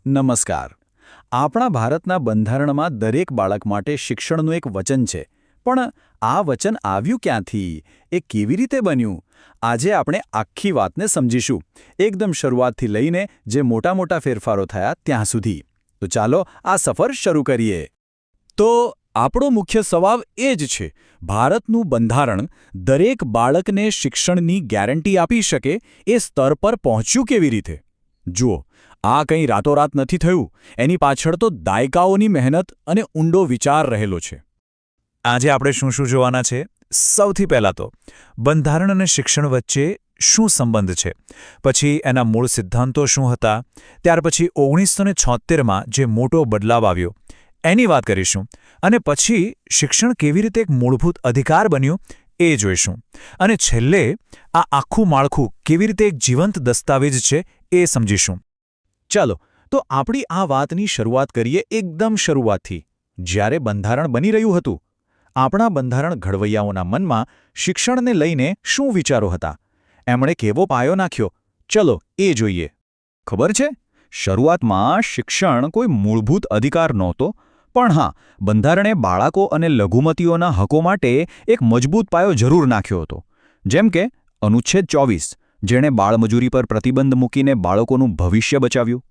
નમસ્કાર. આપણા ભારતના બંધારણમાં દરેક બાળક માટે શિક્ષણનું એક વચન છે. પણ આ વચન આવ્યું ક્યાંથી? એ કેવી રીતે બન્યું? આજે આપણે આખી વાતને સમજીશું, એકદમ શરૂઆતથી લઈને જે મોટા મોટા ફેરફારો થયા ત્યાં સુધી. તો ચાલો આ સફર શરૂ કરીએ. તો આપણો મુખ્ય સવાલ એ જ છે, ભારતનું બંધારણ દરેક બાળકને શિક્ષણની ગેરંટી આપી શકે એ સ્તર પર પહોંચ્યું કેવી રીતે? જુઓ, આ કંઈ રાતોરાત નથી થયું. એની પાછળ તો દાયકાઓની મહેનત અને ઊંડો વિચાર રહેલો છે. આજે આપણે શું જોવાના છે? સૌથી પહેલાં તો બંધારણ અને શિક્ષણ વચ્ચે શું સંબંધ છે, પછી એના મૂળ સિદ્ધાંતો શું હતા, ત્યાર પછી 1976માં જે મોટો બદલાવ આવ્યો એની વાત કરીશું, અને પછી શિક્ષણ કેવી રીતે એક મૂળભૂત અધિકાર બન્યું એ જોઈશું, અને છેલ્લે આ આખું માળખું કેવી રીતે એક જીવંત દસ્તાવેજ છે એ સમજીશું. ચાલો તો આપણી આ વાતની શરૂઆત કરીએ એકદમ શરૂઆતથી, જ્યારે બંધારણ બની રહ્યું હતું. આપણા બંધારણ ઘડવૈયાઓના મનમાં શિક્ષણને લઈને શું વિચારો હતા? એમણે કેવો પાયો નાખ્યો? ચલો એ જોઈએ. ખબર છે, શરૂઆતમાં શિક્ષણ કોઈ મૂળભૂત અધિકાર નહોતો, પણ હા, બંધારણે બાળકો અને લઘુમતીઓના હકો માટે એક મજબૂત પાયો જરૂર નાખ્યો હતો. જેમ કે અનુચ્છેદ 24, જેણે બાળમજૂરી પર પ્રતિબંધ મૂકીને બાળકોનું ભવિષ્ય બચાવ્યું.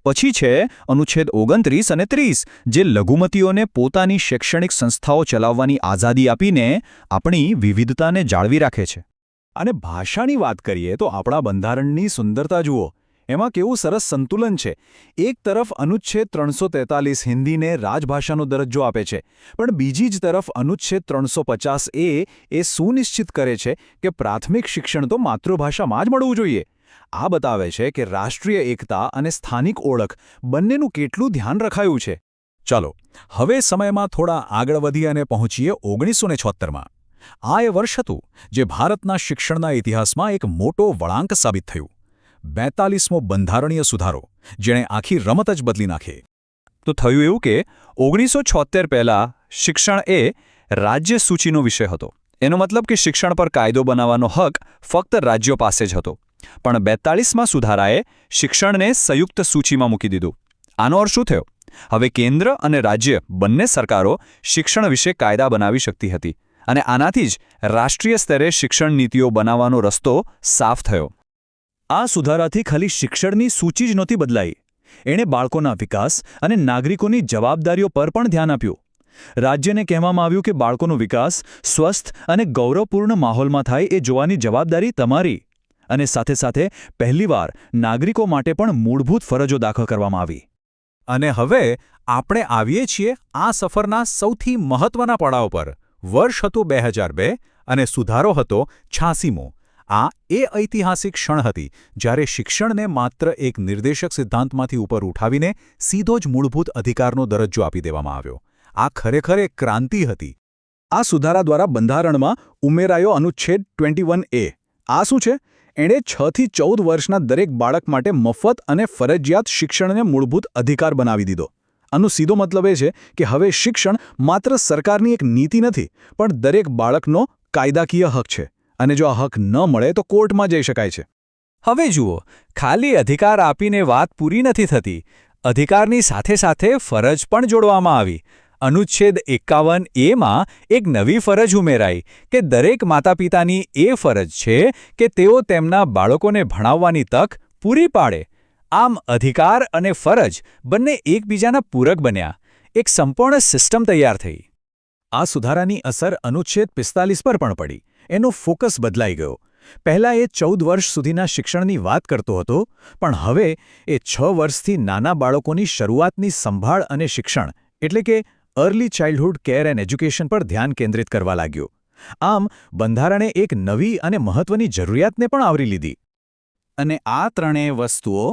પછી છે અનુચ્છેદ 29 અને 30, જે લઘુમતીઓને પોતાની શૈક્ષણિક સંસ્થાઓ ચલાવવાની આઝાદી આપીને આપણી વિવિધતાને જાળવી રાખે છે. અને ભાષાની વાત કરીએ તો આપણા બંધારણની સુંદરતા જુઓ. એમાં કેવું સરસ સંતુલન છે. એક તરફ અનુચ્છેદ 343 હિન્દીને રાજભાષાનો દરજ્જો આપે છે, પણ બીજી જ તરફ અનુચ્છેદ 350 એ સુનિશ્ચિત કરે છે કે પ્રાથમિક શિક્ષણ તો માતૃભાષામાં જ મળવું જોઈએ. આ બતાવે છે કે રાષ્ટ્રીય એકતા અને સ્થાનિક ઓળખ બંનેનું કેટલું ધ્યાન રખાયું છે. ચાલો હવે સમયમાં થોડા આગળ વધી અને પહોંચીએ 1976માં. આ એ વર્ષ હતું જે ભારતના શિક્ષણના ઇતિહાસમાં એક મોટો વળાંક સાબિત થયું. 42મો બંધારણીય સુધારો, જેણે આખી રમત જ બદલી નાખી. તો થયું એવું કે 1976 પહેલાં શિક્ષણ એ રાજ્ય સૂચિનો વિષય હતો. એનો મતલબ કે શિક્ષણ પર કાયદો બનાવવાનો હક ફક્ત રાજ્યો પાસે જ હતો. પણ 42મા સુધારાએ શિક્ષણને સંયુક્ત સૂચિમાં મૂકી દીધું. આનો અર્થ શું થયો? હવે કેન્દ્ર અને રાજ્ય બંને સરકારો શિક્ષણ વિશે કાયદા બનાવી શકતી હતી, અને આનાથી જ રાષ્ટ્રીય સ્તરે શિક્ષણ નીતિઓ બનાવવાનો રસ્તો સાફ થયો. આ સુધારાથી ખાલી શિક્ષણની સૂચિ જ નહોતી બદલાઈ, એણે બાળકોના વિકાસ અને નાગરિકોની જવાબદારીઓ પર પણ ધ્યાન આપ્યું. રાજ્યને કહેવામાં આવ્યું કે બાળકોનો વિકાસ સ્વસ્થ અને ગૌરવપૂર્ણ માહોલમાં થાય એ જોવાની જવાબદારી તમારી. અને સાથે સાથે પહેલીવાર નાગરિકો માટે પણ મૂળભૂત ફરજો દાખલ કરવામાં આવી. અને હવે આપણે આવીએ છીએ આ સફરના સૌથી મહત્વના પડાવ પર. વર્ષ હતું 2002 અને સુધારો હતો 86મો. આ એ ઐતિહાસિક ક્ષણ હતી જ્યારે શિક્ષણને માત્ર એક નિર્દેશક સિદ્ધાંતમાંથી ઉપર ઉઠાવીને સીધો જ મૂળભૂત અધિકારનો દરજ્જો આપી દેવામાં આવ્યો. આ ખરેખર એક ક્રાંતિ હતી. આ સુધારા દ્વારા બંધારણમાં ઉમેરાયો અનુચ્છેદ 21A. આ શું છે? એણે 6 થી 14 વર્ષના દરેક બાળક માટે મફત અને ફરજિયાત શિક્ષણને મૂળભૂત અધિકાર બનાવી દીધો. આનો સીધો મતલબ એ છે કે હવે શિક્ષણ માત્ર સરકારની એક નીતિ નથી, પણ દરેક બાળકનો કાયદાકીય હક છે. અને જો આ હક ન મળે તો કોર્ટમાં જઈ શકાય છે. હવે જુઓ, ખાલી અધિકાર આપીને વાત પૂરી નથી થતી. અધિકારની સાથે સાથે ફરજ પણ જોડવામાં આવી. અનુચ્છેદ 51Aમાં એક નવી ફરજ ઉમેરાઈ કે દરેક માતાપિતાની એ ફરજ છે કે તેઓ તેમના બાળકોને ભણાવવાની તક પૂરી પાડે. આમ અધિકાર અને ફરજ બંને એકબીજાના પૂરક બન્યા. એક સંપૂર્ણ સિસ્ટમ તૈયાર થઈ. આ સુધારાની અસર અનુચ્છેદ 45 પર પણ પડી. એનો ફોકસ બદલાઈ ગયો. પહેલાં એ 14 વર્ષ સુધીના શિક્ષણની વાત કરતો હતો, પણ હવે એ 6 વર્ષથી નાના બાળકોની શરૂઆતની સંભાળ અને શિક્ષણ એટલે કે early childhood care and education પર ધ્યાન કેન્દ્રિત કરવા લાગ્યો. આમ બંધારણે એક નવી અને મહત્વની જરૂરિયાતને પણ આવરી લીધી. અને આ ત્રણેય વસ્તુઓ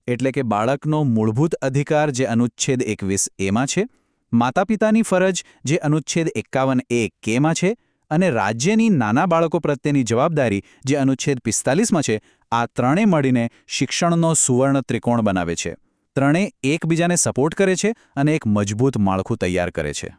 એટલે કે બાળકનો મૂળભૂત અધિકાર જે અનુચ્છેદ 21Aમાં છે, માતાપિતાની ફરજ જે અનુચ્છેદ 51A છે, અને રાજ્યની નાના બાળકો પ્રત્યેની જવાબદારી જે અનુચ્છેદ 45માં છે, આ ત્રણે મળીને શિક્ષણનો સુવર્ણ ત્રિકોણ બનાવે છે. ત્રણે એકબીજાને સપોર્ટ કરે છે અને એક મજબૂત માળખું તૈયાર કરે છે.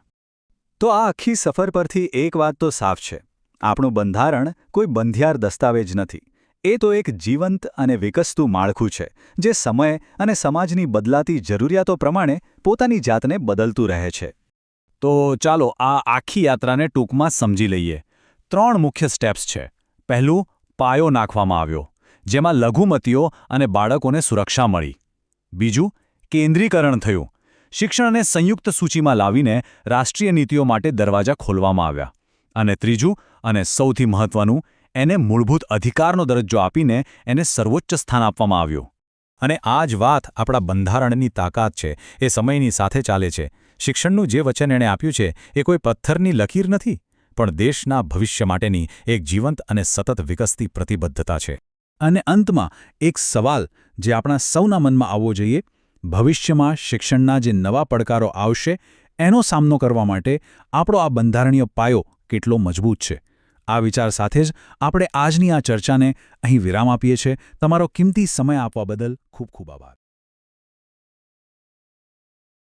તો આ આખી સફર પરથી એક વાત તો સાફ છે, આપણું બંધારણ કોઈ બંધિયાર દસ્તાવેજ નથી. એ તો એક જીવંત અને વિકસતું માળખું છે જે સમય અને સમાજની બદલાતી જરૂરિયાતો પ્રમાણે પોતાની જાતને બદલતું રહે છે. તો ચાલો આ આખી યાત્રાને ટૂંકમાં સમજી લઈએ. 3 મુખ્ય સ્ટેપ્સ છે. પહેલું, પાયો નાખવામાં આવ્યો, જેમાં લઘુમતીઓ અને બાળકોને સુરક્ષા મળી. બીજું, કેન્દ્રીકરણ થયું. શિક્ષણને સંયુક્ત સૂચિમાં લાવીને રાષ્ટ્રીય નીતિઓ માટે દરવાજા ખોલવામાં આવ્યા. અને ત્રીજું, અને સૌથી મહત્વનું, એને મૂળભૂત અધિકારનો દરજ્જો આપીને એને સર્વોચ્ચ સ્થાન આપવામાં આવ્યું. અને આ જ વાત આપણા બંધારણની તાકાત છે. એ સમયની સાથે ચાલે છે. શિક્ષણનું જે વચન એણે આપ્યું છે એ કોઈ પથ્થરની લકીર નથી, પણ દેશના ભવિષ્ય માટેની એક જીવંત અને સતત વિકસતી પ્રતિબદ્ધતા છે. અને અંતમાં એક સવાલ જે આપણા સૌના મનમાં આવવો જોઈએ: ભવિષ્યમાં શિક્ષણના જે નવા પડકારો આવશે એનો સામનો કરવા માટે આપણો આ બંધારણીય પાયો કેટલો મજબૂત છે. આ વિચાર સાથે જ આપણે આજની આ ચર્ચાને અહીં વિરામ આપીએ છીએ. તમારો કિંમતી સમય આપવા બદલ ખૂબ ખૂબ આભાર.